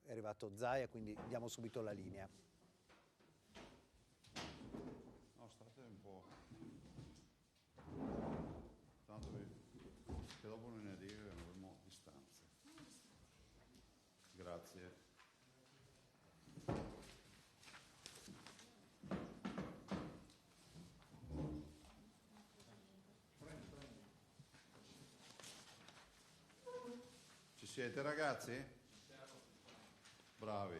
arrivato Zaia, quindi diamo subito la linea. No, state un po'. Tanto che dopo lunedì avremo distanze. Grazie. Ci siete ragazzi? Bravi.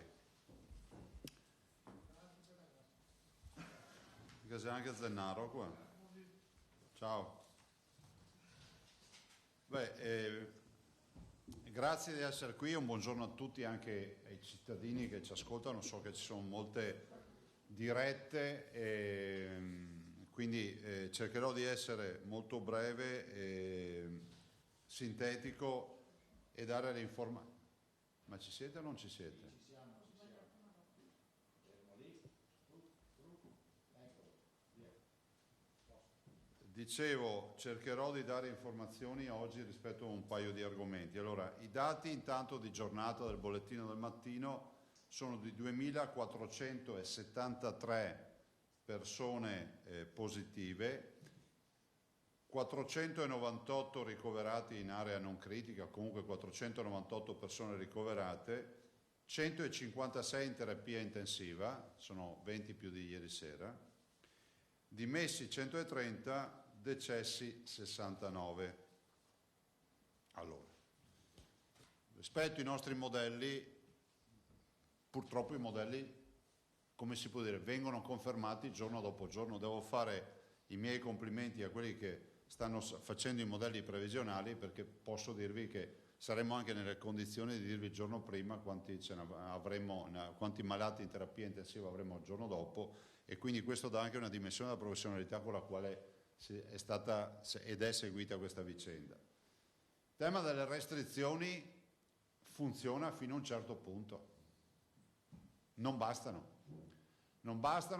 C'è anche Zennaro qua. Ciao. Grazie di essere qui, un buongiorno a tutti, anche ai cittadini che ci ascoltano. So che ci sono molte dirette, quindi cercherò di essere molto breve, sintetico e dare le informazioni. Ma ci siete o non ci siete? Ci siamo. Dicevo, cercherò di dare informazioni oggi rispetto a un paio di argomenti. Allora, i dati intanto di giornata del bollettino del mattino sono di 2.473 persone positive, 498 ricoverati in area non critica, comunque 498 persone ricoverate, 156 in terapia intensiva, sono 20 più di ieri sera, dimessi 130, decessi 69. Allora, rispetto ai nostri modelli, purtroppo i modelli, come si può dire, vengono confermati giorno dopo giorno. Devo fare i miei complimenti a quelli che stanno facendo i modelli previsionali, perché posso dirvi che saremo anche nelle condizioni di dirvi il giorno prima quanti malati in terapia intensiva avremo il giorno dopo, e quindi questo dà anche una dimensione della professionalità con la quale è stata ed è seguita questa vicenda. Il tema delle restrizioni funziona fino a un certo punto, non bastano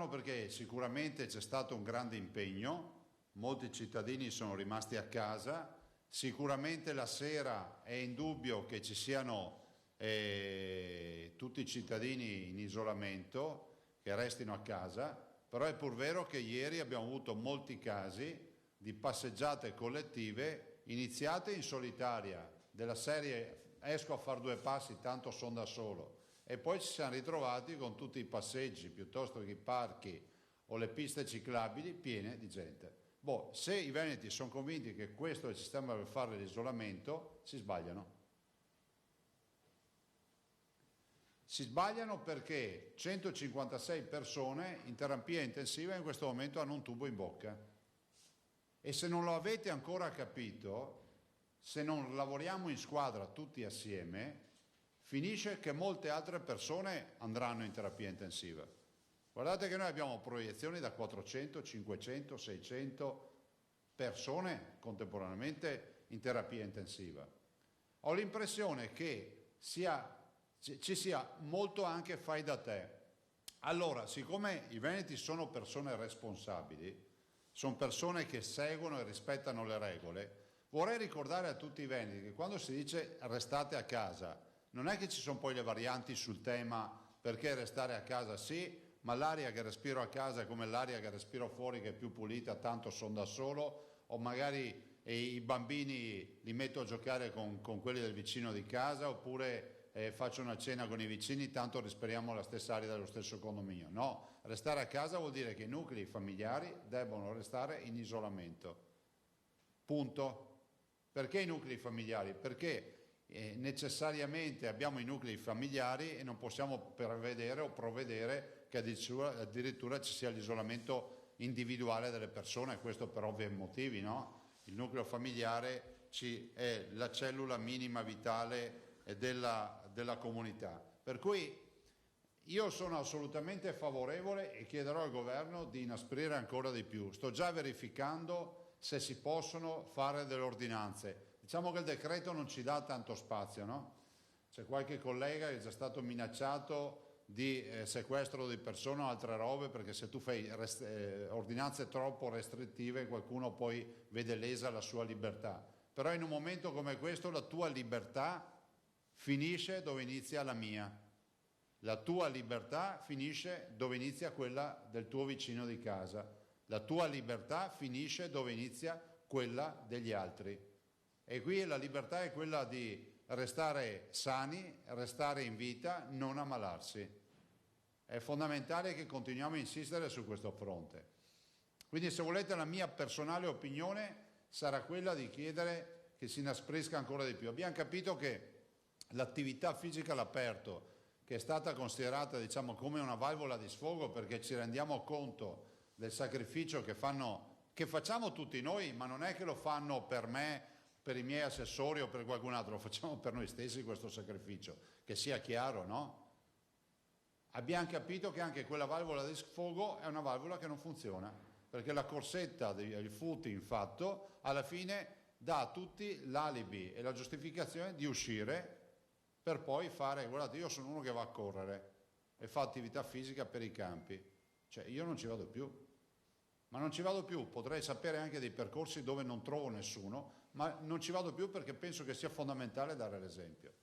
perché sicuramente c'è stato un grande impegno, molti cittadini sono rimasti a casa, sicuramente la sera è indubbio che ci siano tutti i cittadini in isolamento, che restino a casa, però è pur vero che ieri abbiamo avuto molti casi di passeggiate collettive iniziate in solitaria, della serie esco a fare 2 passi, tanto sono da solo, e poi ci siamo ritrovati con tutti i passeggi piuttosto che i parchi o le piste ciclabili piene di gente. Se i veneti sono convinti che questo è il sistema per fare l'isolamento, si sbagliano. Si sbagliano perché 156 persone in terapia intensiva in questo momento hanno un tubo in bocca. E se non lo avete ancora capito, se non lavoriamo in squadra tutti assieme, finisce che molte altre persone andranno in terapia intensiva. Guardate che noi abbiamo proiezioni da 400, 500, 600 persone contemporaneamente in terapia intensiva. Ho l'impressione che ci sia molto anche fai da te. Allora, siccome i veneti sono persone responsabili, sono persone che seguono e rispettano le regole, vorrei ricordare a tutti i veneti che quando si dice restate a casa, non è che ci sono poi le varianti sul tema perché restare a casa sì, ma l'aria che respiro a casa è come l'aria che respiro fuori, che è più pulita, tanto sono da solo, o magari i bambini li metto a giocare con quelli del vicino di casa, oppure faccio una cena con i vicini, tanto respiriamo la stessa aria dello stesso condominio. No, restare a casa vuol dire che i nuclei familiari debbono restare in isolamento. Punto. Perché i nuclei familiari? Perché necessariamente abbiamo i nuclei familiari e non possiamo prevedere o provvedere che addirittura ci sia l'isolamento individuale delle persone, questo per ovvi motivi, no? Il nucleo familiare è la cellula minima vitale della comunità. Per cui io sono assolutamente favorevole e chiederò al governo di inasprire ancora di più. Sto già verificando se si possono fare delle ordinanze. Diciamo che il decreto non ci dà tanto spazio, no? C'è qualche collega che è già stato minacciato di sequestro di persone o altre robe, perché se tu fai ordinanze troppo restrittive qualcuno poi vede lesa la sua libertà. Però in un momento come questo la tua libertà finisce dove inizia la mia. La tua libertà finisce dove inizia quella del tuo vicino di casa. La tua libertà finisce dove inizia quella degli altri. E qui la libertà è quella di restare sani, restare in vita, non ammalarsi. È fondamentale che continuiamo a insistere su questo fronte. Quindi, se volete, la mia personale opinione sarà quella di chiedere che si inasprisca ancora di più. Abbiamo capito che l'attività fisica all'aperto, che è stata considerata, diciamo, come una valvola di sfogo, perché ci rendiamo conto del sacrificio che facciamo tutti noi, ma non è che lo fanno per me, per i miei assessori o per qualcun altro, lo facciamo per noi stessi questo sacrificio, che sia chiaro, no? Abbiamo capito che anche quella valvola di sfogo è una valvola che non funziona, perché la corsetta del footing fatto alla fine dà a tutti l'alibi e la giustificazione di uscire per poi fare, guardate, io sono uno che va a correre e fa attività fisica per i campi, cioè io non ci vado più, ma non ci vado più, potrei sapere anche dei percorsi dove non trovo nessuno, ma non ci vado più perché penso che sia fondamentale dare l'esempio.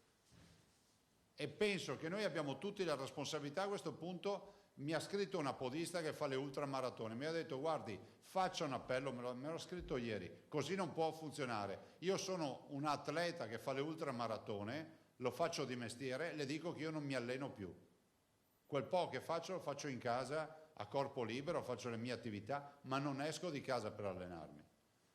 E penso che noi abbiamo tutti la responsabilità. A questo punto mi ha scritto una podista che fa le ultramaratone, mi ha detto: guardi, faccia un appello, me l'ho scritto ieri, così non può funzionare. Io sono un atleta che fa le ultramaratone, lo faccio di mestiere, le dico che io non mi alleno più. Quel po' che faccio lo faccio in casa a corpo libero, faccio le mie attività, ma non esco di casa per allenarmi.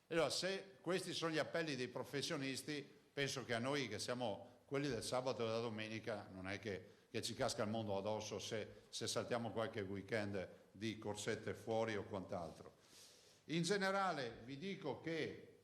E allora, se questi sono gli appelli dei professionisti, penso che a noi che siamo quelli del sabato e della domenica non è che ci casca il mondo addosso se saltiamo qualche weekend di corsette fuori o quant'altro. In generale vi dico che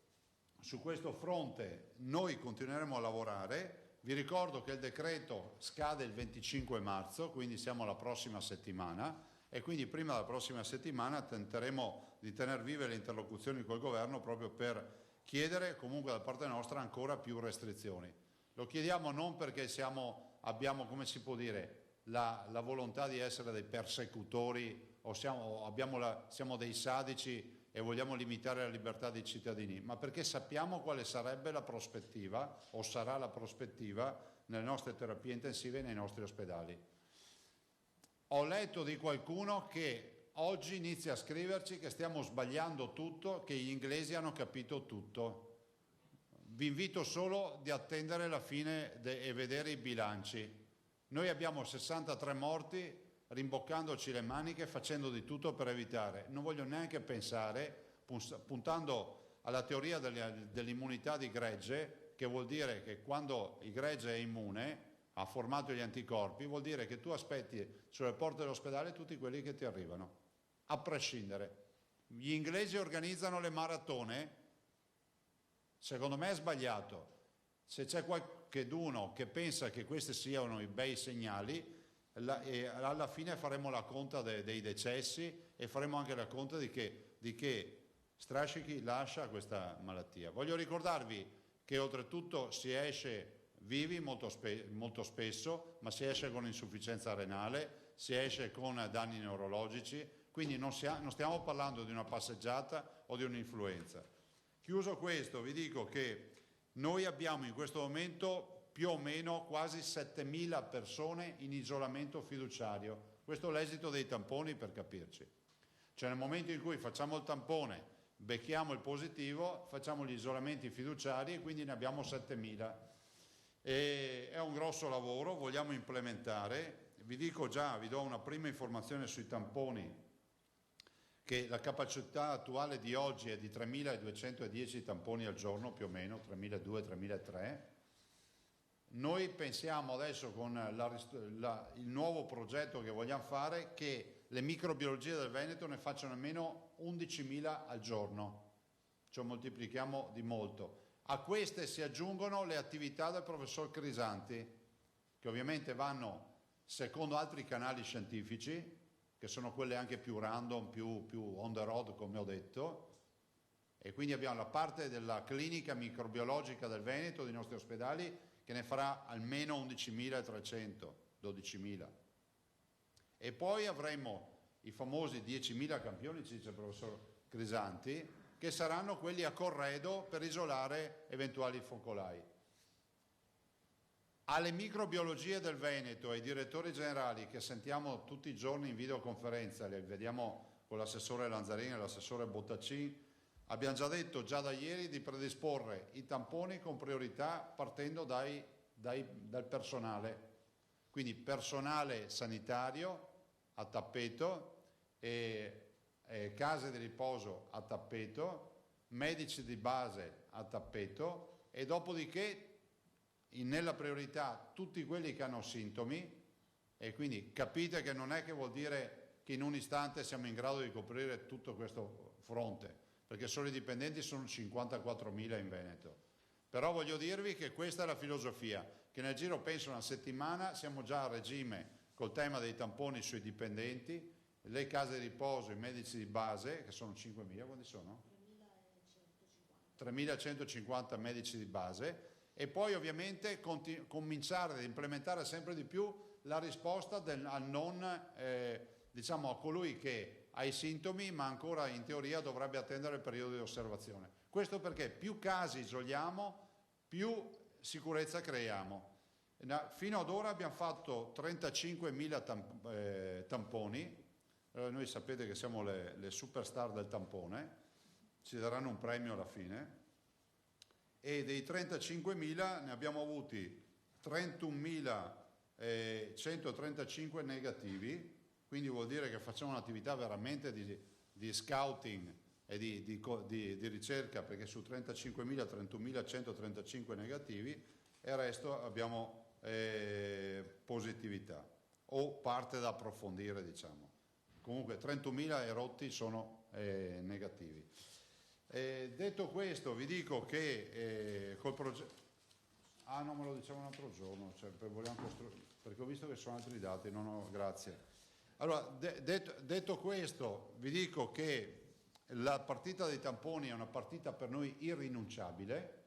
su questo fronte noi continueremo a lavorare. Vi ricordo che il decreto scade il 25 marzo, quindi siamo alla prossima settimana, e quindi prima della prossima settimana tenteremo di tener vive le interlocuzioni col governo proprio per chiedere comunque da parte nostra ancora più restrizioni. Lo chiediamo non perché abbiamo, come si può dire, la volontà di essere dei persecutori o siamo dei sadici e vogliamo limitare la libertà dei cittadini, ma perché sappiamo quale sarebbe la prospettiva o sarà la prospettiva nelle nostre terapie intensive e nei nostri ospedali. Ho letto di qualcuno che oggi inizia a scriverci che stiamo sbagliando tutto, che gli inglesi hanno capito tutto. Vi invito solo di attendere la fine e vedere i bilanci. Noi abbiamo 63 morti, rimboccandoci le maniche, facendo di tutto per evitare. Non voglio neanche pensare, puntando alla teoria dell'immunità di gregge, che vuol dire che quando il gregge è immune, ha formato gli anticorpi, vuol dire che tu aspetti sulle porte dell'ospedale tutti quelli che ti arrivano, a prescindere. Gli inglesi organizzano le maratone. Secondo me è sbagliato. Se c'è qualcuno che pensa che questi siano i bei segnali, alla fine faremo la conta dei decessi e faremo anche la conta di che strascichi lascia questa malattia. Voglio ricordarvi che oltretutto si esce vivi molto spesso, ma si esce con insufficienza renale, si esce con danni neurologici, quindi non stiamo parlando di una passeggiata o di un'influenza. Chiuso questo, vi dico che noi abbiamo in questo momento più o meno quasi 7.000 persone in isolamento fiduciario. Questo è l'esito dei tamponi, per capirci. Cioè, nel momento in cui facciamo il tampone, becchiamo il positivo, facciamo gli isolamenti fiduciari e quindi ne abbiamo 7.000. E è un grosso lavoro, vogliamo implementare. Vi do una prima informazione sui tamponi, che la capacità attuale di oggi è di 3.210 tamponi al giorno, più o meno, 3.200-3.300. Noi pensiamo adesso con il nuovo progetto che vogliamo fare che le microbiologie del Veneto ne facciano almeno 11.000 al giorno, cioè moltiplichiamo di molto. A queste si aggiungono le attività del professor Crisanti, che ovviamente vanno secondo altri canali scientifici, che sono quelle anche più random, più on the road, come ho detto, e quindi abbiamo la parte della clinica microbiologica del Veneto, dei nostri ospedali, che ne farà almeno 11.300, 12.000. E poi avremo i famosi 10.000 campioni, ci dice il professor Crisanti, che saranno quelli a corredo per isolare eventuali focolai. alle microbiologie del Veneto, ai direttori generali che sentiamo tutti i giorni in videoconferenza, li vediamo con l'assessore Lanzarini e l'assessore Bottacin, abbiamo già detto già da ieri di predisporre i tamponi con priorità partendo dal personale, quindi personale sanitario a tappeto, case di riposo a tappeto, medici di base a tappeto e dopodiché nella priorità tutti quelli che hanno sintomi, e quindi capite che non è che vuol dire che in un istante siamo in grado di coprire tutto questo fronte, perché solo i dipendenti sono 54.000 in Veneto. Però voglio dirvi che questa è la filosofia, che nel giro penso una settimana siamo già a regime col tema dei tamponi sui dipendenti, le case di riposo, i medici di base, che sono 5.000, quanti sono? 3.150 medici di base, e poi ovviamente cominciare ad implementare sempre di più la risposta diciamo a colui che ha i sintomi ma ancora in teoria dovrebbe attendere il periodo di osservazione. Questo perché più casi isoliamo, più sicurezza creiamo. Fino ad ora abbiamo fatto 35.000 tamponi, noi sapete che siamo le superstar del tampone, ci daranno un premio alla fine, e dei 35.000 ne abbiamo avuti 31.135 negativi, quindi vuol dire che facciamo un'attività veramente di scouting e di ricerca, perché su 35.000 31.135 negativi e il resto abbiamo positività o parte da approfondire, diciamo. Comunque 31.000 erotti sono negativi. Detto questo vi dico che col progetto... Ah, no, me lo diciamo un altro giorno, cioè, perché ho visto che sono altri dati, grazie. Allora, detto questo, vi dico che la partita dei tamponi è una partita per noi irrinunciabile.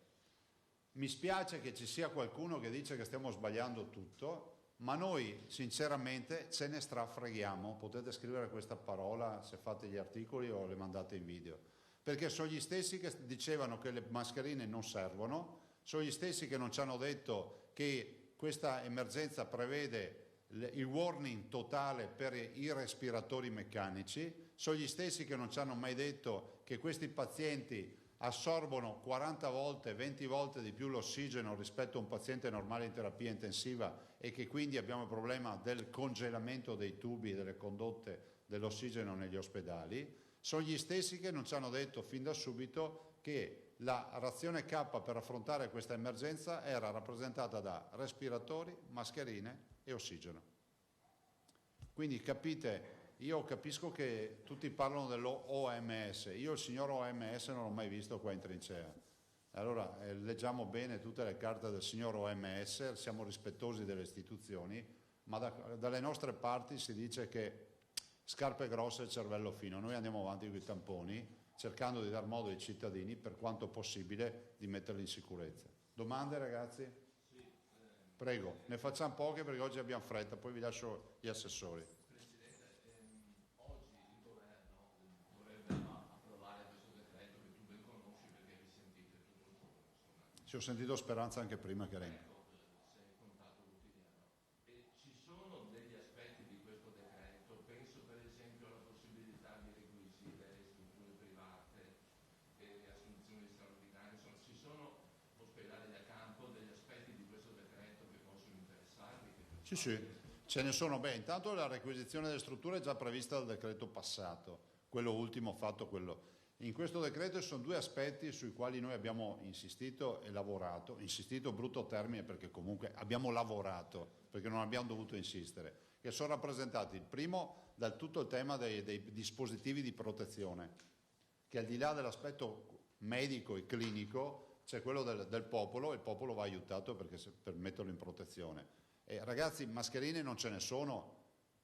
Mi spiace che ci sia qualcuno che dice che stiamo sbagliando tutto, ma noi sinceramente ce ne strafreghiamo. Potete scrivere questa parola se fate gli articoli o le mandate in video, perché sono gli stessi che dicevano che le mascherine non servono, sono gli stessi che non ci hanno detto che questa emergenza prevede il warning totale per i respiratori meccanici, sono gli stessi che non ci hanno mai detto che questi pazienti assorbono 40 volte, 20 volte di più l'ossigeno rispetto a un paziente normale in terapia intensiva e che quindi abbiamo il problema del congelamento dei tubi e delle condotte dell'ossigeno negli ospedali. Sono gli stessi che non ci hanno detto fin da subito che la razione K per affrontare questa emergenza era rappresentata da respiratori, mascherine e ossigeno. Quindi capite, io capisco che tutti parlano dell'OMS, io il signor OMS non l'ho mai visto qua in trincea. Allora leggiamo bene tutte le carte del signor OMS, siamo rispettosi delle istituzioni, ma dalle nostre parti si dice che scarpe grosse e cervello fino. Noi andiamo avanti con i tamponi, cercando di dar modo ai cittadini, per quanto possibile, di metterli in sicurezza. Domande, ragazzi? Sì. Prego, ne facciamo poche perché oggi abbiamo fretta, poi vi lascio gli assessori. Presidente, oggi il governo dovrebbe approvare questo decreto che tu ben conosci perché vi sentite tutto il giorno. Sì, ho sentito Speranza anche prima che era in... Sei in contatto quotidiano. E ci sono degli aspetti di questo decreto, penso per esempio alla possibilità di requisire le strutture private e le assunzioni straordinarie, insomma ci sono ospedali da campo, degli aspetti di questo decreto che possono interessarvi? Sì, sì. Ce ne sono, intanto la requisizione delle strutture è già prevista dal decreto passato, quello ultimo fatto, quello. In questo decreto ci sono due aspetti sui quali noi abbiamo insistito e lavorato, insistito brutto termine perché comunque abbiamo lavorato, perché non abbiamo dovuto insistere, che sono rappresentati il primo dal tutto il tema dei dispositivi di protezione, che al di là dell'aspetto medico e clinico c'è quello del popolo, e il popolo va aiutato per metterlo in protezione. Ragazzi, mascherine non ce ne sono.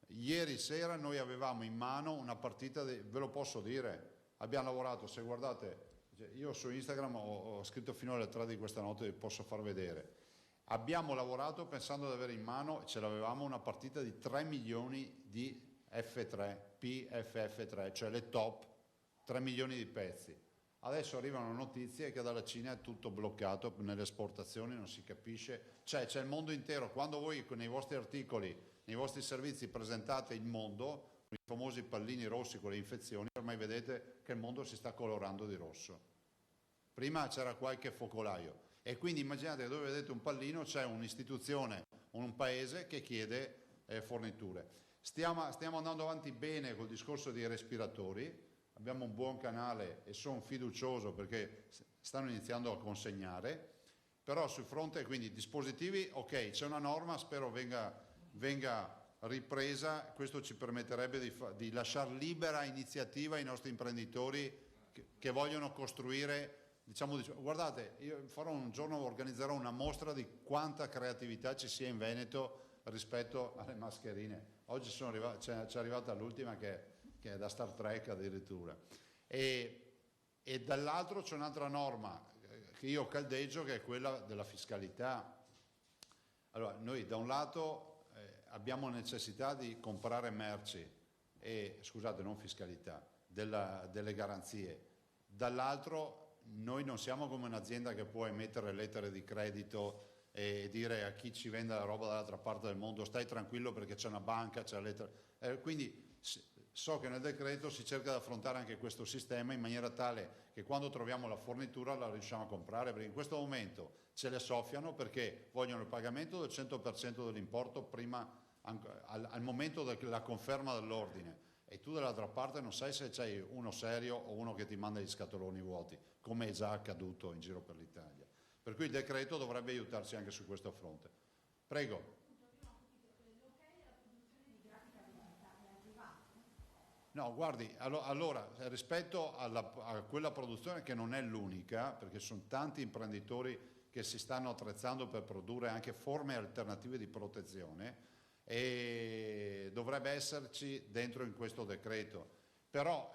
Ieri sera noi avevamo in mano una partita, ve lo posso dire, abbiamo lavorato, se guardate, io su Instagram ho scritto fino alle 3 di questa notte, vi posso far vedere. Abbiamo lavorato pensando di avere in mano, ce l'avevamo, una partita di 3 milioni di F3, PFF3, cioè le top, 3 milioni di pezzi. Adesso arrivano notizie che dalla Cina è tutto bloccato nelle esportazioni, non si capisce, c'è il mondo intero. Quando voi nei vostri articoli, nei vostri servizi presentate il mondo, i famosi pallini rossi con le infezioni, ormai vedete che il mondo si sta colorando di rosso. Prima c'era qualche focolaio e quindi immaginate che dove vedete un pallino c'è un'istituzione, un paese che chiede forniture. Stiamo andando avanti bene col discorso dei respiratori, abbiamo un buon canale e sono fiducioso perché stanno iniziando a consegnare, però sul fronte quindi dispositivi, ok, c'è una norma, spero venga ripresa, questo ci permetterebbe di lasciare libera iniziativa ai nostri imprenditori che vogliono costruire, diciamo, guardate, io organizzerò una mostra di quanta creatività ci sia in Veneto rispetto alle mascherine. Oggi c'è arrivata l'ultima che è da Star Trek addirittura. E dall'altro c'è un'altra norma che io caldeggio, che è quella della fiscalità. Allora, noi da un lato abbiamo necessità di comprare merci, scusate, non fiscalità, delle garanzie. Dall'altro noi non siamo come un'azienda che può emettere lettere di credito e dire a chi ci vende la roba dall'altra parte del mondo stai tranquillo perché c'è una banca, c'è la lettera. Quindi so che nel decreto si cerca di affrontare anche questo sistema in maniera tale che quando troviamo la fornitura la riusciamo a comprare, perché in questo momento ce le soffiano perché vogliono il pagamento del 100% dell'importo prima, al momento della conferma dell'ordine, e tu dall'altra parte non sai se c'hai uno serio o uno che ti manda gli scatoloni vuoti, come è già accaduto in giro per l'Italia. Per cui il decreto dovrebbe aiutarci anche su questo fronte. Prego. No, guardi, allora rispetto a quella produzione che non è l'unica, perché sono tanti imprenditori che si stanno attrezzando per produrre anche forme alternative di protezione, e dovrebbe esserci dentro in questo decreto. Però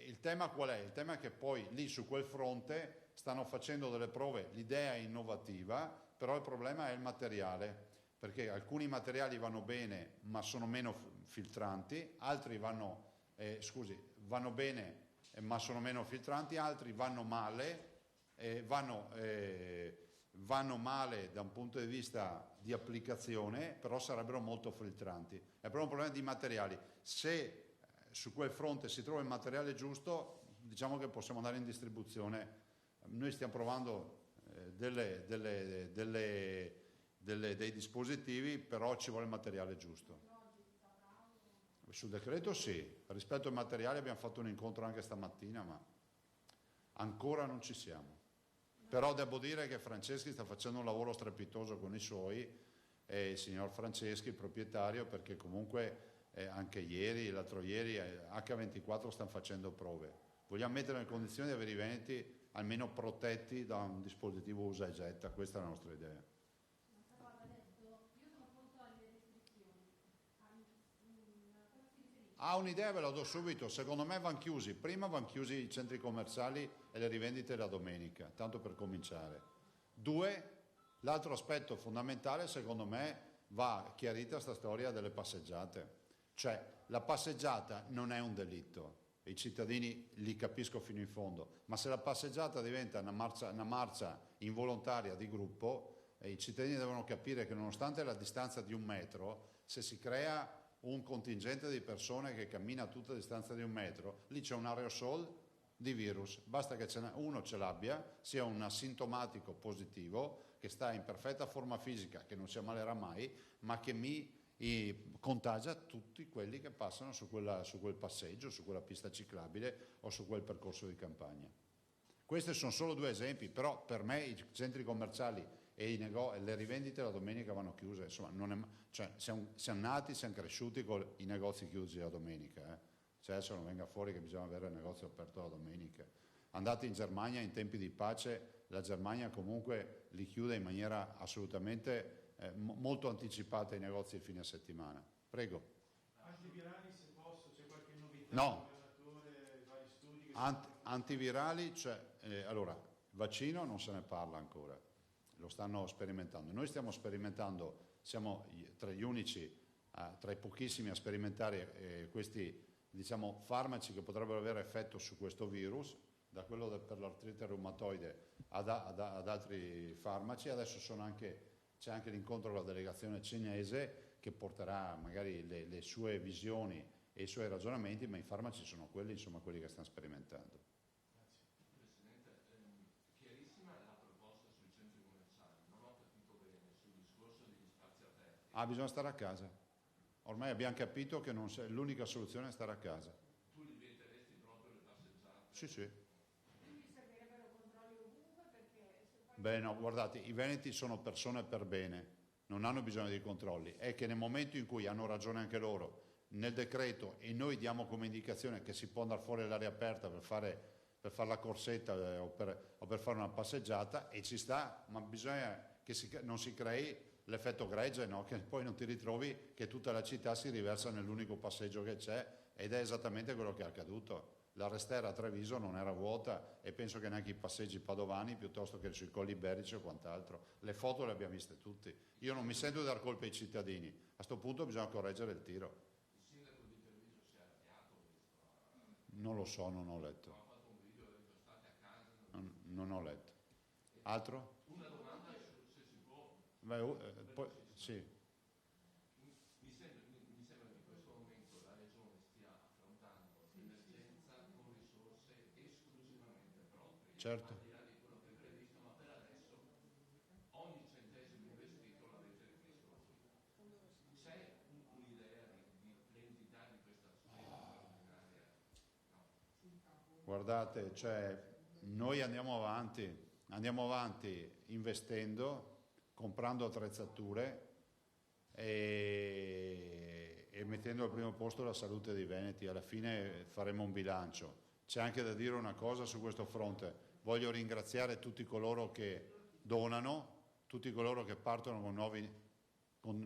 il tema qual è? Il tema è che poi lì su quel fronte stanno facendo delle prove, l'idea è innovativa, però il problema è il materiale, perché alcuni materiali vanno bene ma sono meno filtranti, altri vanno bene ma sono meno filtranti, altri vanno male, vanno male da un punto di vista di applicazione, però sarebbero molto filtranti. È proprio un problema di materiali. Se su quel fronte si trova il materiale giusto, diciamo che possiamo andare in distribuzione. Noi stiamo provando dei dispositivi, però ci vuole il materiale giusto. Sul decreto sì, rispetto ai materiali abbiamo fatto un incontro anche stamattina, ma ancora non ci siamo. Però devo dire che Franceschi sta facendo un lavoro strepitoso con i suoi, il signor Franceschi, il proprietario, perché comunque anche ieri, l'altro ieri, H24 stanno facendo prove. Vogliamo mettere in condizione di avere i veneti almeno protetti da un dispositivo usa e getta, questa è la nostra idea. Un'idea ve la do subito, secondo me vanno chiusi, prima vanno chiusi i centri commerciali e le rivendite la domenica, tanto per cominciare. 2, l'altro aspetto fondamentale secondo me va chiarita sta storia delle passeggiate, cioè la passeggiata non è un delitto, i cittadini li capisco fino in fondo, ma se la passeggiata diventa una marcia involontaria di gruppo, i cittadini devono capire che nonostante la distanza di 1 metro, se si crea un contingente di persone che cammina a tutta distanza di 1 metro, lì c'è un aerosol di virus, basta che uno ce l'abbia, sia un asintomatico positivo, che sta in perfetta forma fisica, che non si ammalerà mai, ma che mi contagia tutti quelli che passano su quel passeggio, su quella pista ciclabile o su quel percorso di campagna. Questi sono solo 2 esempi, però per me i centri commerciali e le rivendite la domenica vanno chiuse, insomma, siamo nati, siamo cresciuti con i negozi chiusi la domenica, cioè adesso non venga fuori che bisogna avere il negozio aperto la domenica. Andate in Germania in tempi di pace, la Germania comunque li chiude in maniera assolutamente molto anticipata i negozi il fine settimana. Prego. Antivirali, se posso, c'è qualche novità? No. Vari studi Antivirali, allora, vaccino non se ne parla ancora, lo stanno sperimentando. Noi stiamo sperimentando, siamo tra gli unici, tra i pochissimi a sperimentare questi, diciamo, farmaci che potrebbero avere effetto su questo virus. da quello per l'artrite reumatoide ad altri farmaci. Adesso c'è anche l'incontro con la delegazione cinese che porterà magari le sue visioni e i suoi ragionamenti, ma i farmaci sono quelli, insomma, quelli che stanno sperimentando. Presidente, chiarissima la proposta sui centri commerciali, non ho capito bene sul discorso degli spazi aperti. Bisogna stare a casa. Ormai abbiamo capito che l'unica soluzione è stare a casa. Tu li vieteresti proprio le passeggiate? Sì, sì. Quindi servirebbero controlli ovunque perché se poi... Beh, no, guardate, i veneti sono persone per bene, non hanno bisogno di controlli. È che nel momento in cui hanno ragione anche loro, nel decreto, e noi diamo come indicazione che si può andare fuori all'aria aperta per fare la corsetta o per fare una passeggiata, e ci sta, ma bisogna che non si crei l'effetto gregge, no? Che poi non ti ritrovi che tutta la città si riversa nell'unico passeggio che c'è, ed è esattamente quello che è accaduto. La Restera a Treviso non era vuota, e penso che neanche i passeggi padovani, piuttosto che sui colli iberici o quant'altro. Le foto le abbiamo viste tutti. Io non mi sento di dar colpa ai cittadini, a questo punto bisogna correggere il tiro. Il sindaco di Treviso si è arrabbiato, visto? Non lo so, non ho letto. Ha fatto un video, ha detto state a casa. Non ho letto. Altro? Una domanda se si può. Beh, poi, sì. Mi sembra che in questo momento la Regione stia affrontando l'emergenza con risorse esclusivamente proprie, Certo. al di là di quello che è previsto, ma per adesso ogni centesimo investito l'avete rivisto voi. C'è un'idea di l'entità di questa spesa straordinaria? No. Guardate, cioè, noi andiamo avanti investendo, comprando attrezzature e mettendo al primo posto la salute dei veneti. Alla fine faremo un bilancio. C'è anche da dire una cosa su questo fronte. Voglio ringraziare tutti coloro che donano, tutti coloro che partono con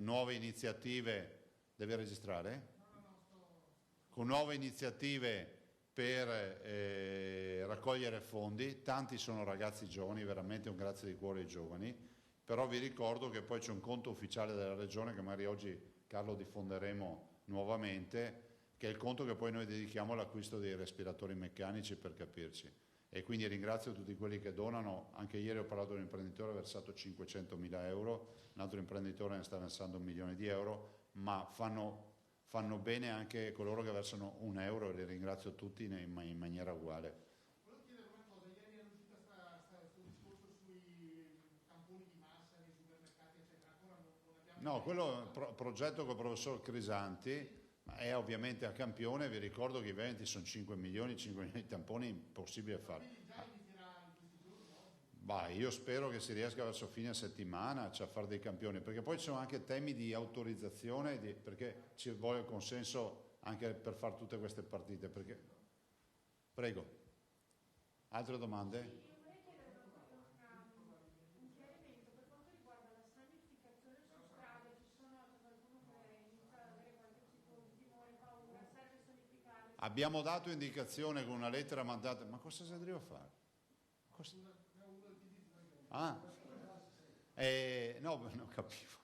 nuove iniziative. Deve registrare? Con nuove iniziative per raccogliere fondi. Tanti sono ragazzi giovani, veramente un grazie di cuore ai giovani. Però vi ricordo che poi c'è un conto ufficiale della Regione, che magari oggi, Carlo, diffonderemo nuovamente, che è il conto che poi noi dedichiamo all'acquisto dei respiratori meccanici, per capirci. E quindi ringrazio tutti quelli che donano. Anche ieri ho parlato di un imprenditore, ha versato 500.000 euro, un altro imprenditore ne sta versando 1 milione di euro, ma fanno bene anche coloro che versano 1 euro, e li ringrazio tutti in maniera uguale. Volevo chiedere una cosa, ieri è uscita questo discorso sui tamponi di massa nei supermercati, eccetera, ancora non abbiamo... No, quello è un progetto con il professor Crisanti, ma è ovviamente a campione. Vi ricordo che i veneti sono 5 milioni di tamponi, impossibile farlo. Quindi già inizierà in questi giorni, no? Bah, io spero che si riesca verso fine settimana a fare dei campioni, perché poi ci sono anche temi di autorizzazione, perché ci vuole il consenso anche per fare tutte queste partite. Prego, altre domande? Io vorrei chiedere un chiarimento per quanto riguarda la sanificazione su strada. Ci sono qualcuno che inizia ad avere qualche tipo di timore, paura, serve sanificare. Abbiamo dato indicazione con una lettera mandata. Ma cosa si devo fare? No, non capivo.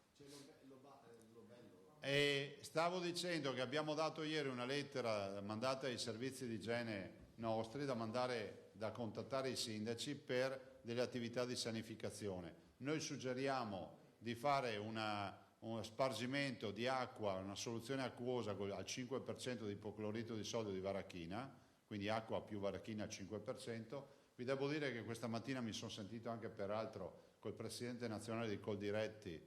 Stavo dicendo che abbiamo dato ieri una lettera mandata ai servizi di igiene nostri da contattare i sindaci per delle attività di sanificazione. Noi suggeriamo di fare uno spargimento di acqua, una soluzione acquosa al 5% di ipoclorito di sodio di varachina, quindi acqua più varachina al 5%. Vi devo dire che questa mattina mi sono sentito anche peraltro col presidente nazionale di Coldiretti,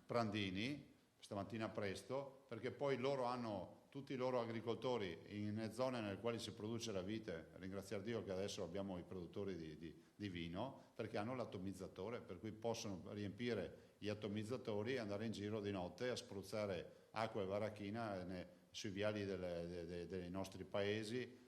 Prandini, stamattina presto, perché poi loro hanno tutti i loro agricoltori in zone nelle quali si produce la vite. Ringraziare Dio che adesso abbiamo i produttori di vino, perché hanno l'atomizzatore, per cui possono riempire gli atomizzatori e andare in giro di notte a spruzzare acqua e varachina sui viali dei nostri paesi.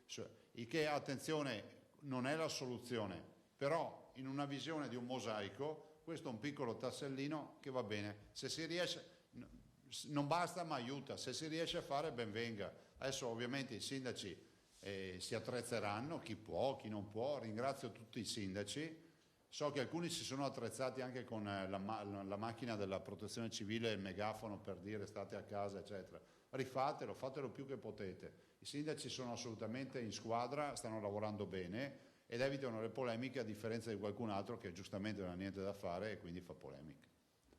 Il che, attenzione, non è la soluzione, però in una visione di un mosaico questo è un piccolo tassellino che va bene. Se si riesce, non basta ma aiuta, se si riesce a fare ben venga. Adesso ovviamente i sindaci si attrezzeranno, chi può, chi non può. Ringrazio tutti i sindaci. So che alcuni si sono attrezzati anche con la macchina della protezione civile e il megafono per dire state a casa, eccetera. rifatelo, fatelo più che potete. I sindaci sono assolutamente in squadra, stanno lavorando bene ed evitano le polemiche, a differenza di qualcun altro che giustamente non ha niente da fare e quindi fa polemiche.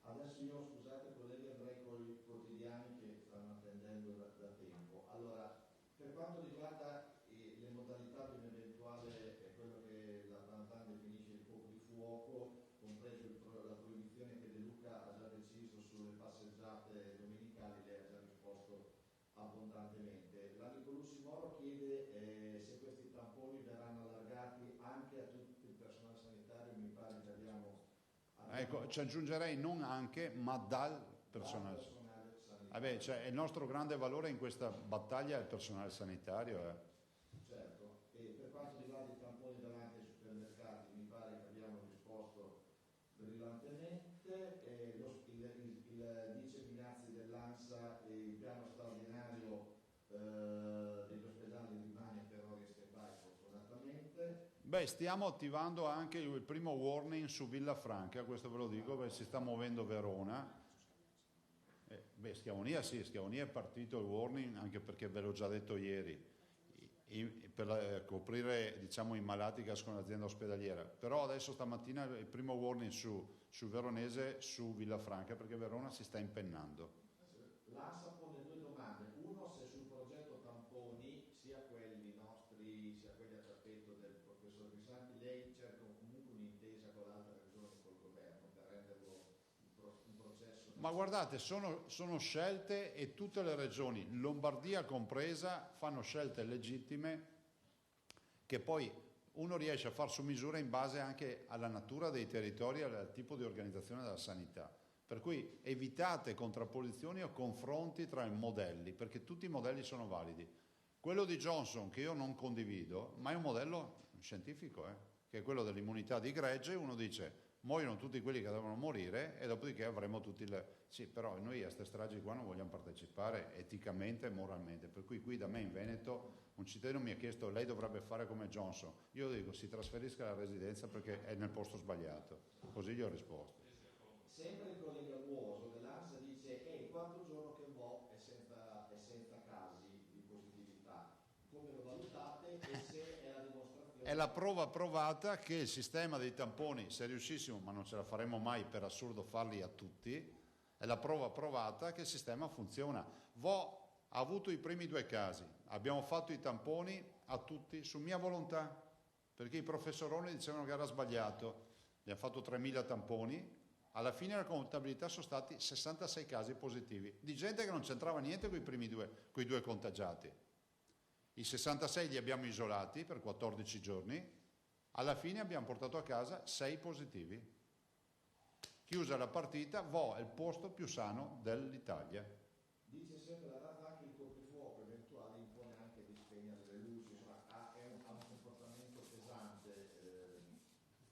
Adesso io, scusate colleghi, andrei con i quotidiani che stanno attendendo da tempo. Allora, per quanto riguarda le modalità di un eventuale, quello che la Tantan definisce il coprifuoco, compreso la proibizione che De Luca ha già deciso sulle passeggiate domenicali, lei ha già risposto abbondantemente. L'amico Luci Moro chiede se questi tamponi verranno allargati anche a tutto il personale sanitario. Mi pare che abbiamo Ecco, ci aggiungerei non anche, ma dal personale sanitario. Vabbè, cioè, il nostro grande valore in questa battaglia è il personale sanitario. Certo, e per quanto riguarda i tamponi davanti ai supermercati, mi pare che abbiamo risposto brillantemente. Il vice Minazzi dell'ANSA e il piano straordinario degli ospedali rimane per ora in stand-by, fortunatamente. Beh, stiamo attivando anche il primo warning su Villafranca, questo ve lo dico perché si sta muovendo Verona. Schiavonia sì, Schiavonia è partito il warning, anche perché ve l'ho già detto ieri, per coprire, diciamo, i malati che escono dall'azienda ospedaliera. Però adesso stamattina il primo warning sul veronese, su Villafranca, perché Verona si sta impennando. L'ANSA pone due domande: uno, se sul progetto tamponi, sia quelli nostri sia quelli a tappeto del professor Grisanti, lei cerca comunque un'intesa con l'altra regione, col governo, per renderlo un processo. Ma guardate, sono scelte, e tutte le regioni, Lombardia compresa, fanno scelte legittime che poi uno riesce a far su misura in base anche alla natura dei territori e al tipo di organizzazione della sanità. Per cui evitate contrapposizioni o confronti tra i modelli, perché tutti i modelli sono validi. Quello di Johnson, che io non condivido, ma è un modello scientifico, che è quello dell'immunità di gregge. Uno dice muoiono tutti quelli che devono morire e dopodiché avremo tutti le... Sì, però noi a queste stragi qua non vogliamo partecipare eticamente e moralmente. Per cui qui da me in Veneto un cittadino mi ha chiesto: lei dovrebbe fare come Johnson. Io dico: si trasferisca alla residenza perché è nel posto sbagliato. Così gli ho risposto. Sempre il collega Buoso dell'ANSA dice: è il quarto giorno che Mo è senza casi di positività. Come lo valutate e se è la dimostrazione? È la prova provata che il sistema dei tamponi, se riuscissimo, ma non ce la faremo mai per assurdo farli a tutti, è la prova provata che il sistema funziona. Vo ha avuto i primi 2 casi, abbiamo fatto i tamponi a tutti su mia volontà, perché i professoroni dicevano che era sbagliato. Gli hanno fatto 3.000 tamponi. Alla fine la contabilità sono stati 66 casi positivi, di gente che non c'entrava niente con i primi quei 2 contagiati. I 66 li abbiamo isolati per 14 giorni, alla fine abbiamo portato a casa 6 positivi. Chiusa la partita, Vo è il posto più sano dell'Italia. Dice sempre la data che il coprifuoco eventuale impone anche di spegnere le luci, insomma, ha un comportamento pesante.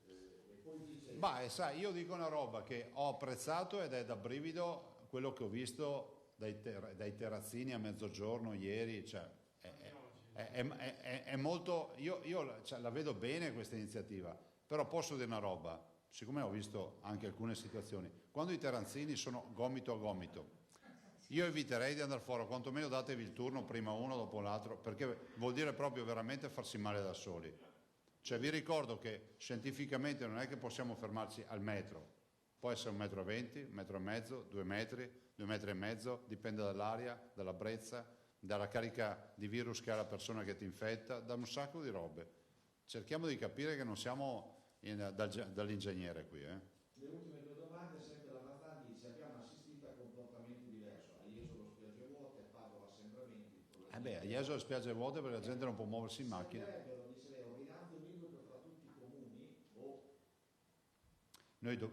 E poi dice... Sai, io dico una roba che ho apprezzato ed è da brivido quello che ho visto dai terrazzini a mezzogiorno ieri, cioè è molto, io cioè, la vedo bene questa iniziativa, però posso dire una roba, siccome ho visto anche alcune situazioni, quando i terrazzini sono gomito a gomito, io eviterei di andare fuori, quantomeno datevi il turno prima uno dopo l'altro, perché vuol dire proprio veramente farsi male da soli. Cioè vi ricordo che scientificamente non è che possiamo fermarci al metro, può essere 1,20 m, 1,5 m, 2 metri, 2,5 m, dipende dall'aria, dalla brezza, dalla carica di virus che ha la persona che ti infetta, da un sacco di robe. Cerchiamo di capire che non siamo dall'ingegnere qui. Le ultime 2 domande, sempre la Mazzan dice: abbiamo assistito a comportamenti diversi, a Jesolo spiagge vuote, a Padova assembramenti. A Jesolo le spiagge vuote perché la gente non può muoversi in macchina. Dice lei, ordinanze univoche fra tutti i comuni?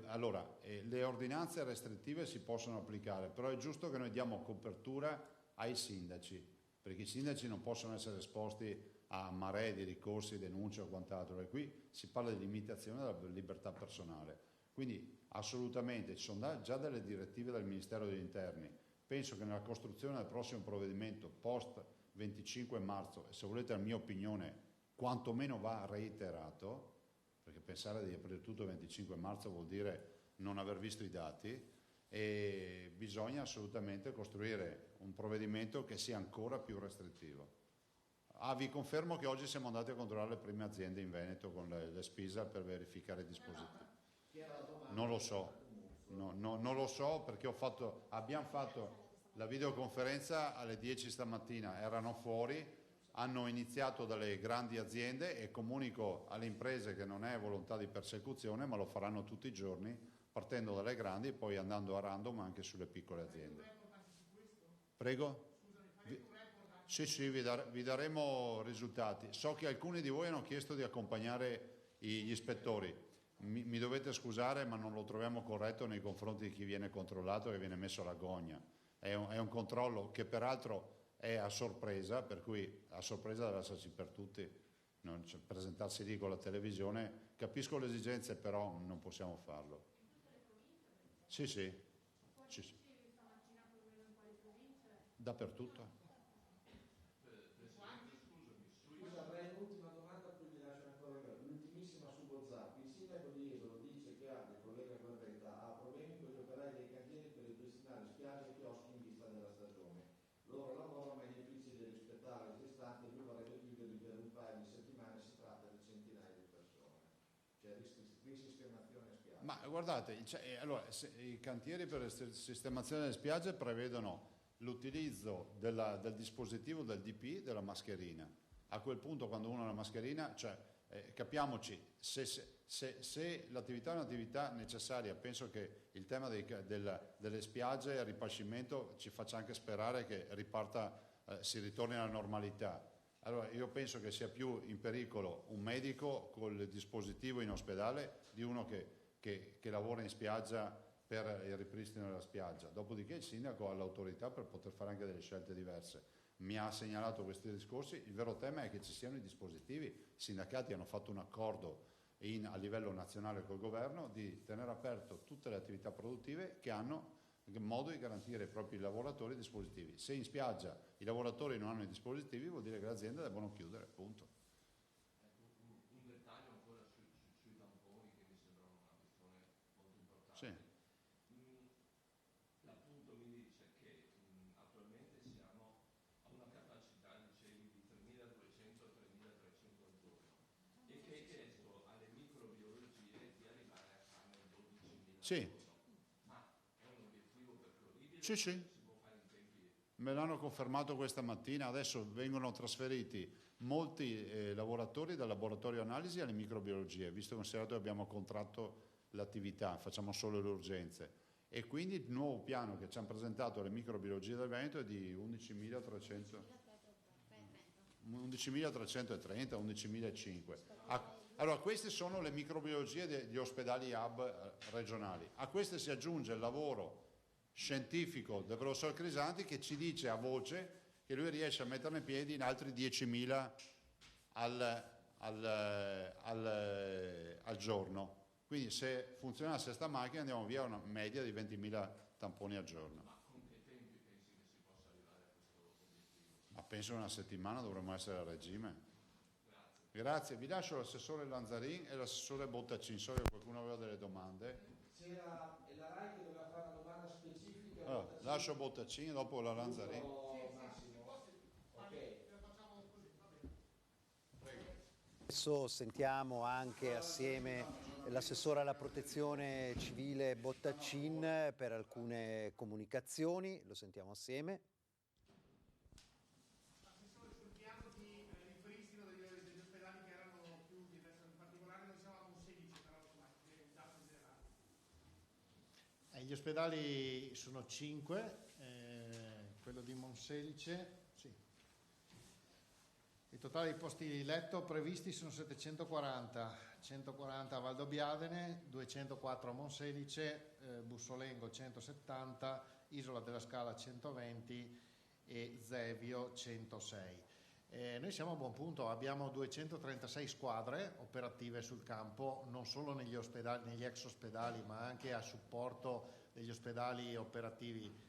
Allora, le ordinanze restrittive si possono applicare, però è giusto che noi diamo copertura ai sindaci, perché i sindaci non possono essere esposti a maree di ricorsi, denunce o quant'altro, e qui si parla di limitazione della libertà personale. Quindi assolutamente ci sono già delle direttive del Ministero degli Interni. Penso che nella costruzione del prossimo provvedimento post 25 marzo, e se volete la mia opinione, quantomeno va reiterato, perché pensare di aprire tutto il 25 marzo vuol dire non aver visto i dati, e bisogna assolutamente costruire un provvedimento che sia ancora più restrittivo. Vi confermo che oggi siamo andati a controllare le prime aziende in Veneto con le Spisa per verificare i dispositivi. Non lo so, non lo so perché abbiamo fatto la videoconferenza alle 10 stamattina, erano fuori, hanno iniziato dalle grandi aziende e comunico alle imprese che non è volontà di persecuzione, ma lo faranno tutti i giorni, partendo dalle grandi e poi andando a random anche sulle piccole aziende. Prego? Sì, vi daremo risultati. So che alcuni di voi hanno chiesto di accompagnare gli ispettori. Mi dovete scusare, ma non lo troviamo corretto nei confronti di chi viene controllato e viene messo alla gogna. È un controllo che peraltro è a sorpresa, per cui a sorpresa deve esserci per tutti, presentarsi lì con la televisione. Capisco le esigenze, però non possiamo farlo. Sì. Dappertutto. Scusa, avrei un'ultima domanda, poi vi lascio ancora l'ultimissima su WhatsApp. Il sindaco di Jesolo dice che il collega Guerretta ha problemi con gli operai dei cantieri per ripristinare spiagge e chioschi in vista della stagione. Loro lavorano, ma è difficile rispettare l'estate, lui vorrebbe chiuderli per un paio di settimane, si tratta di centinaia di persone. Cioè risistemazione spiagge. Ma guardate, allora, i cantieri per la sistemazione delle spiagge prevedono l'utilizzo del dispositivo del DP, della mascherina. A quel punto, quando uno ha la mascherina, capiamoci, se l'attività è un'attività necessaria, penso che il tema delle spiagge e il ripascimento ci faccia anche sperare che si ritorni alla normalità. Allora io penso che sia più in pericolo un medico col dispositivo in ospedale di uno che lavora in spiaggia per il ripristino della spiaggia. Dopodiché il sindaco ha l'autorità per poter fare anche delle scelte diverse. Mi ha segnalato questi discorsi, il vero tema è che ci siano i dispositivi. I sindacati hanno fatto un accordo a livello nazionale col governo di tenere aperto tutte le attività produttive che hanno modo di garantire ai propri lavoratori i dispositivi. Se in spiaggia i lavoratori non hanno i dispositivi, vuol dire che le aziende devono chiudere, punto. Un dettaglio ancora sui tamponi, che mi sembra una questione molto importante. Sì. L'appunto mi dice che attualmente siamo a una capacità, dicevi, di 3.200 a 3.300 al giorno e che hai chiesto alle microbiologie di arrivare a farne 12.000 Sì. al giorno. È un obiettivo percorribile? Sì. Si può fare in tempi? Me l'hanno confermato questa mattina, adesso vengono trasferiti molti lavoratori dal laboratorio analisi alle microbiologie, visto che considerato che abbiamo contratto l'attività, facciamo solo le urgenze. E quindi il nuovo piano che ci hanno presentato le microbiologie del Veneto è di 11.330, 11.500. Allora, queste sono le microbiologie degli ospedali hub regionali. A queste si aggiunge il lavoro scientifico del professor Crisanti, che ci dice a voce che lui riesce a metterne in piedi in altri 10.000 al giorno. Quindi se funzionasse questa macchina andiamo via a una media di 20.000 tamponi al giorno. Ma con che tempi pensi che si possa arrivare a questo obiettivo? Ma penso una settimana dovremmo essere a regime. Grazie. Vi lascio l'assessore Lanzarin e l'assessore Bottacin, so che qualcuno aveva delle domande. C'era la RAI che doveva fare una domanda specifica. Allora, lascio Bottacin e dopo la Lanzarin. Adesso sentiamo anche assieme l'assessore alla protezione civile Bottacin per alcune comunicazioni, lo sentiamo assieme. Assessore, sul piano di ripristino degli ospedali che erano chiusi, adesso in particolare noi siamo a Monselice, però insomma, il dato generale. Gli ospedali sono 5, quello di Monselice, sì. Il totale di posti di letto previsti sono 740, 140 a Valdobbiadene, 204 a Monselice, Bussolengo 170, Isola della Scala 120 e Zevio 106. Noi siamo a buon punto, abbiamo 236 squadre operative sul campo, non solo negli ospedali, negli ex ospedali, ma anche a supporto degli ospedali operativi,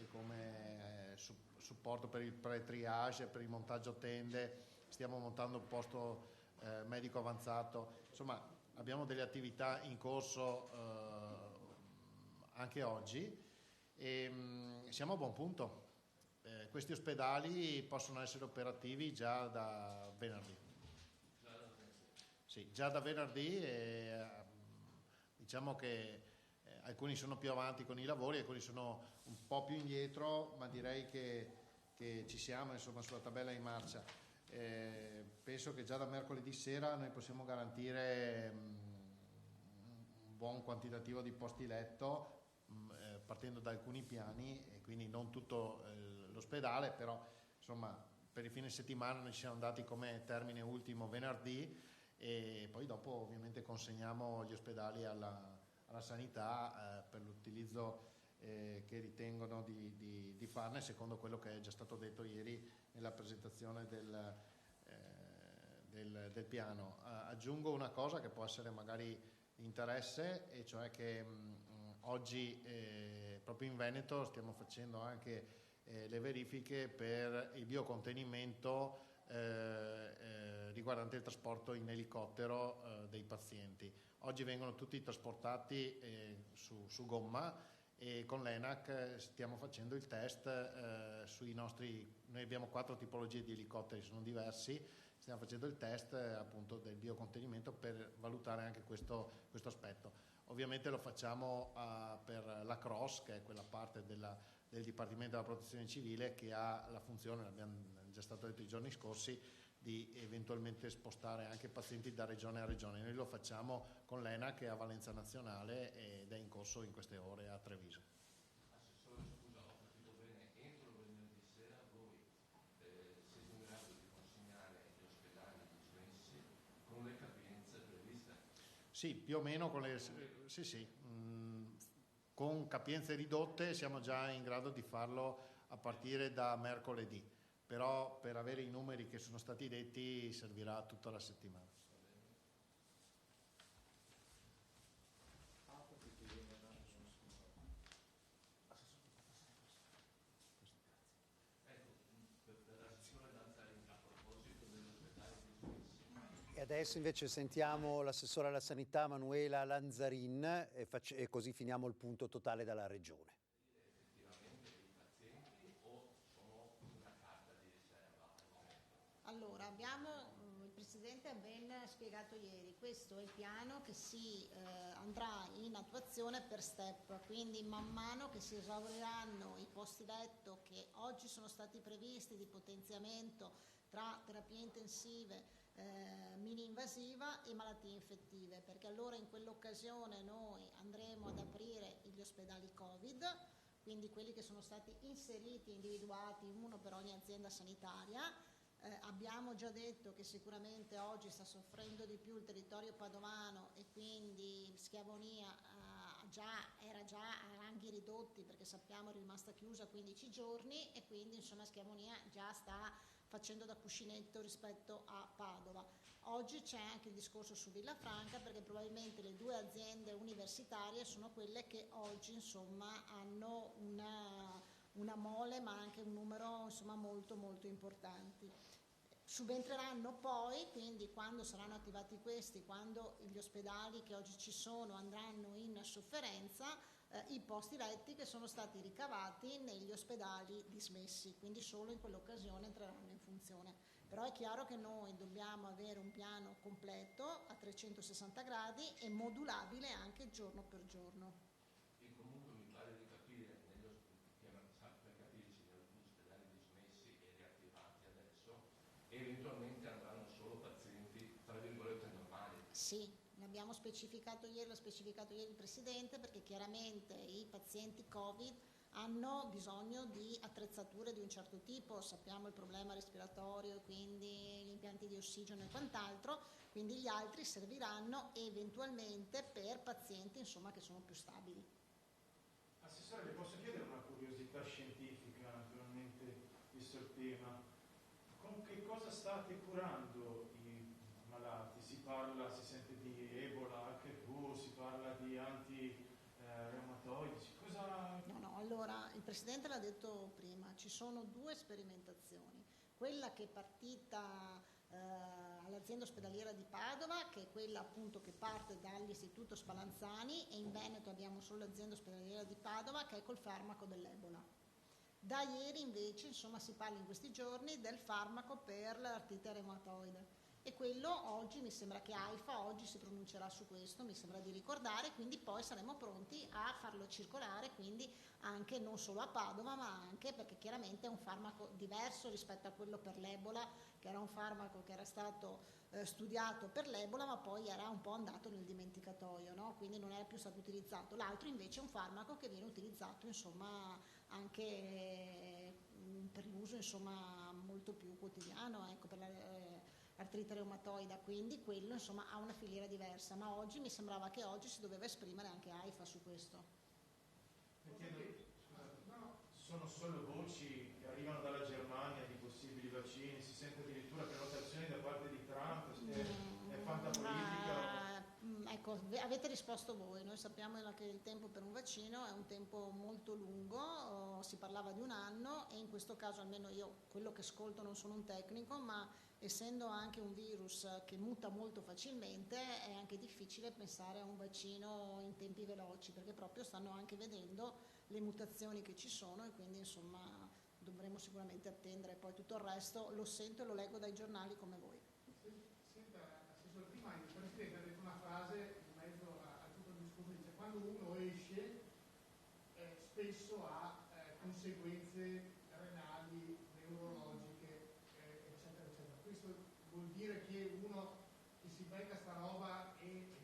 come supporto per il pre-triage, per il montaggio tende. Stiamo montando un posto medico avanzato, insomma abbiamo delle attività in corso anche oggi. Siamo a buon punto. Questi ospedali possono essere operativi già da venerdì. Sì, già da venerdì, diciamo che alcuni sono più avanti con i lavori, alcuni sono un po' più indietro, ma direi che ci siamo, insomma, sulla tabella in marcia. Penso che già da mercoledì sera noi possiamo garantire un buon quantitativo di posti letto, partendo da alcuni piani, e quindi non tutto l'ospedale, però insomma per il fine settimana noi ci siamo dati come termine ultimo venerdì, e poi dopo ovviamente consegniamo gli ospedali alla sanità per l'utilizzo che ritengono di farne, secondo quello che è già stato detto ieri nella presentazione del piano. Aggiungo una cosa che può essere magari di interesse, e cioè che oggi proprio in Veneto stiamo facendo anche le verifiche per il biocontenimento riguardante il trasporto in elicottero dei pazienti. Oggi vengono tutti trasportati su gomma, e con l'ENAC stiamo facendo il test sui nostri, noi abbiamo 4 tipologie di elicotteri, sono diversi, stiamo facendo il test appunto del biocontenimento per valutare anche questo aspetto. Ovviamente lo facciamo per la CROSS, che è quella parte del Dipartimento della Protezione Civile che ha la funzione, l'abbiamo già stato detto i giorni scorsi, di eventualmente spostare anche pazienti da regione a regione. Noi lo facciamo con l'ENAC, che è a valenza nazionale ed è in corso in queste ore a Treviso. Assessore, scusa, ho capito bene, entro venerdì sera voi siete in grado di consegnare gli ospedali dismessi con le capienze previste? Sì, più o meno con con capienze ridotte siamo già in grado di farlo a partire da mercoledì, però per avere i numeri che sono stati detti servirà tutta la settimana. E adesso invece sentiamo l'assessore alla sanità Manuela Lanzarin e così finiamo il punto totale dalla regione. Allora, il Presidente ha ben spiegato ieri, questo è il piano che andrà in attuazione per step, quindi man mano che si esauriranno i posti letto che oggi sono stati previsti di potenziamento tra terapie intensive, mini invasiva e malattie infettive, perché allora in quell'occasione noi andremo ad aprire gli ospedali Covid, quindi quelli che sono stati inseriti e individuati, uno per ogni azienda sanitaria. Abbiamo già detto che sicuramente oggi sta soffrendo di più il territorio padovano, e quindi Schiavonia era già a ranghi ridotti, perché sappiamo è rimasta chiusa 15 giorni, e quindi insomma Schiavonia già sta facendo da cuscinetto rispetto a Padova. Oggi c'è anche il discorso su Villafranca, perché probabilmente le 2 aziende universitarie sono quelle che oggi insomma hanno una mole, ma anche un numero insomma molto molto importanti. Subentreranno poi, quindi quando saranno attivati questi, quando gli ospedali che oggi ci sono andranno in sofferenza, i posti letti che sono stati ricavati negli ospedali dismessi, quindi solo in quell'occasione entreranno in funzione. Però è chiaro che noi dobbiamo avere un piano completo a 360 gradi e modulabile anche giorno per giorno. E comunque mi pare di capire, per capirci, negli ospedali dismessi e riattivati adesso, eventualmente andranno solo pazienti, tra virgolette, normali. Sì, l'abbiamo specificato ieri, l'ha specificato ieri il Presidente, perché chiaramente i pazienti Covid hanno bisogno di attrezzature di un certo tipo, sappiamo il problema respiratorio, quindi gli impianti di ossigeno e quant'altro, quindi gli altri serviranno eventualmente per pazienti insomma che sono più stabili. Assessore, le posso chiedere una curiosità scientifica, naturalmente, visto il tema? Con che cosa state curando i malati? Si sente di Ebola, HIV, si parla di anti-reumatoidi, cosa... No, allora il Presidente l'ha detto prima, ci sono 2 sperimentazioni. Quella che è partita all'azienda l'azienda ospedaliera di Padova, che è quella appunto che parte dall'istituto Spallanzani, e in Veneto abbiamo solo l'azienda ospedaliera di Padova che è col farmaco dell'Ebola. Da ieri invece insomma si parla in questi giorni del farmaco per l'artrite reumatoide, e quello oggi mi sembra che AIFA oggi si pronuncerà su questo, mi sembra di ricordare, quindi poi saremo pronti a farlo circolare, quindi anche non solo a Padova ma anche perché chiaramente è un farmaco diverso rispetto a quello per l'Ebola, che era un farmaco che era stato studiato per l'Ebola ma poi era un po' andato nel dimenticatoio, no? Quindi non era più stato utilizzato. L'altro invece è un farmaco che viene utilizzato insomma anche per l'uso insomma molto più quotidiano, ecco, per l'artrite reumatoida, quindi quello insomma ha una filiera diversa, ma oggi mi sembrava che oggi si doveva esprimere anche AIFA su questo. Sono solo voci che arrivano dalla Germania di possibili vaccini, si sente addirittura prenotazioni da parte di Trump, è fantapolitica. Ecco, avete risposto voi, noi sappiamo che il tempo per un vaccino è un tempo molto lungo, si parlava di un anno, e in questo caso almeno io quello che ascolto, non sono un tecnico, ma essendo anche un virus che muta molto facilmente è anche difficile pensare a un vaccino in tempi veloci, perché proprio stanno anche vedendo le mutazioni che ci sono, e quindi insomma dovremo sicuramente attendere. Poi tutto il resto lo sento e lo leggo dai giornali come voi. Senta, Assessore, prima il Presidente ha detto una frase in mezzo a tutto il discorso, dice quando uno esce spesso ha conseguenze renali, neurologiche, eccetera, eccetera. Questo vuol dire che uno che si becca sta roba e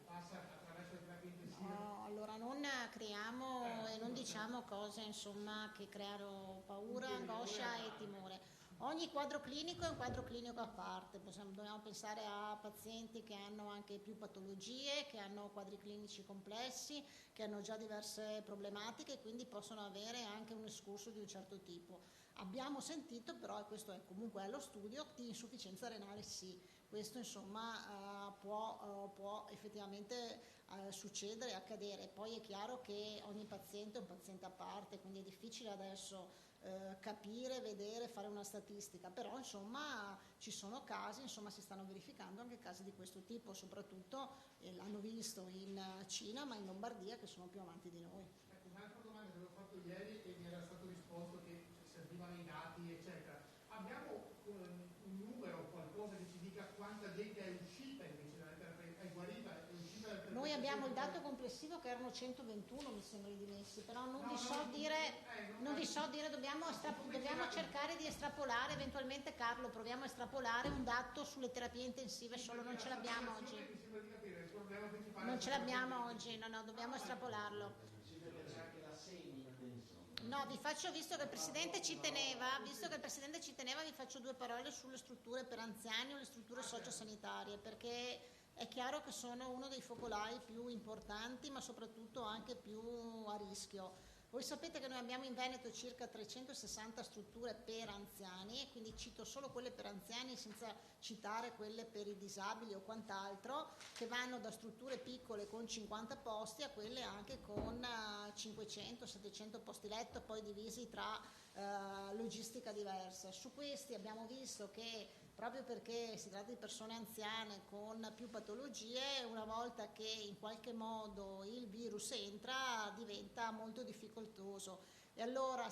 passa attraverso le terapie intensive? No, allora non creiamo e non diciamo cose insomma che creano paura, angoscia e timore. Ogni quadro clinico è un quadro clinico a parte, dobbiamo pensare a pazienti che hanno anche più patologie, che hanno quadri clinici complessi, che hanno già diverse problematiche, quindi possono avere anche un escurso di un certo tipo. Abbiamo sentito però, e questo è comunque allo studio, di insufficienza renale sì. Questo insomma può effettivamente succedere e accadere. Poi è chiaro che ogni paziente è un paziente a parte, quindi è difficile adesso capire, vedere, fare una statistica, però insomma ci sono casi, insomma si stanno verificando anche casi di questo tipo, soprattutto l'hanno visto in Cina ma in Lombardia, che sono più avanti di noi. Ecco, un'altra domanda che avevo fatto ieri e mi era stato risposto che servivano i dati eccetera. Abbiamo un numero, qualcosa che ci dica quanta gente è uscita invece dalle terapie, è guarita, è uscita dalle terapie? Noi abbiamo il dato complessivo che erano 121 mi sembra i dimessi, però non vi so dire, dobbiamo cercare di estrapolare, eventualmente Carlo proviamo a estrapolare un dato sulle terapie intensive, solo non ce l'abbiamo oggi. Mi sembra di capire, il problema principale Non ce l'abbiamo oggi, no, dobbiamo estrapolarlo. No, vi faccio, visto che il Presidente ci teneva, vi faccio due parole sulle strutture per anziani o le strutture sociosanitarie, perché è chiaro che sono uno dei focolai più importanti, ma soprattutto anche più a rischio. Voi sapete che noi abbiamo in Veneto circa 360 strutture per anziani, e quindi cito solo quelle per anziani senza citare quelle per i disabili o quant'altro, che vanno da strutture piccole con 50 posti a quelle anche con 500-700 posti letto, poi divisi tra logistica diversa. Su questi abbiamo visto che proprio perché si tratta di persone anziane con più patologie, una volta che in qualche modo il virus entra diventa molto difficoltoso. E allora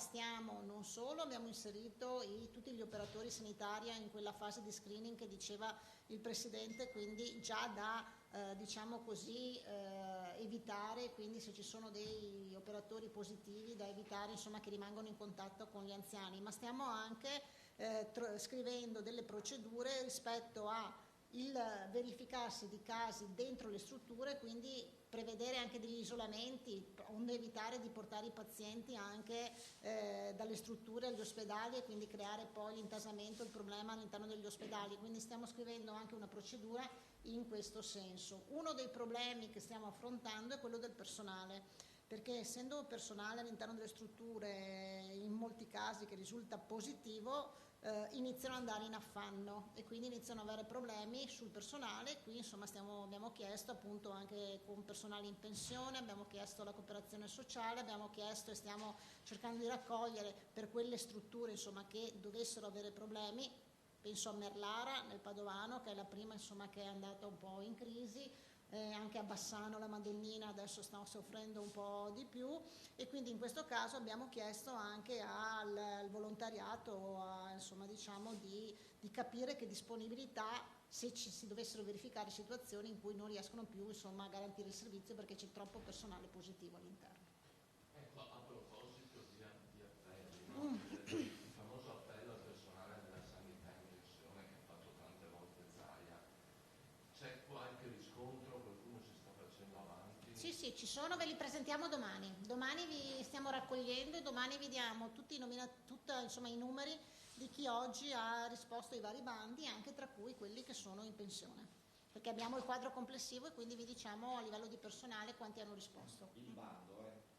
non solo abbiamo inserito tutti gli operatori sanitari in quella fase di screening che diceva il Presidente, quindi già da evitare, quindi se ci sono dei operatori positivi da evitare, insomma, che rimangono in contatto con gli anziani, ma stiamo anche scrivendo delle procedure rispetto a il verificarsi di casi dentro le strutture, quindi prevedere anche degli isolamenti, onde evitare di portare i pazienti anche dalle strutture agli ospedali e quindi creare poi l'intasamento, il problema all'interno degli ospedali. Quindi stiamo scrivendo anche una procedura in questo senso. Uno dei problemi che stiamo affrontando è quello del personale, perché essendo personale all'interno delle strutture in molti casi che risulta positivo, iniziano ad andare in affanno e quindi iniziano ad avere problemi sul personale. Qui insomma abbiamo chiesto appunto anche con personale in pensione, abbiamo chiesto la cooperazione sociale, abbiamo chiesto e stiamo cercando di raccogliere per quelle strutture insomma che dovessero avere problemi penso a Merlara nel Padovano, che è la prima insomma che è andata un po' in crisi, anche a Bassano la Madonnina adesso sta soffrendo un po' di più, e quindi in questo caso abbiamo chiesto anche al volontariato insomma, diciamo, di capire che disponibilità, se si dovessero verificare situazioni in cui non riescono più insomma, a garantire il servizio perché c'è troppo personale positivo all'interno. Ecco, a proposito di appelli, no? Il famoso appello al personale della sanità in pensione che ha fatto tante volte Zaia, c'è qualche riscontro? Qualcuno si sta facendo avanti? Sì, ci sono, ve li presentiamo domani. Domani vi stiamo raccogliendo e domani vi diamo tutti insomma, i numeri di chi oggi ha risposto ai vari bandi, anche tra cui quelli che sono in pensione. Perché abbiamo il quadro complessivo e quindi vi diciamo a livello di personale quanti hanno risposto. Il bando,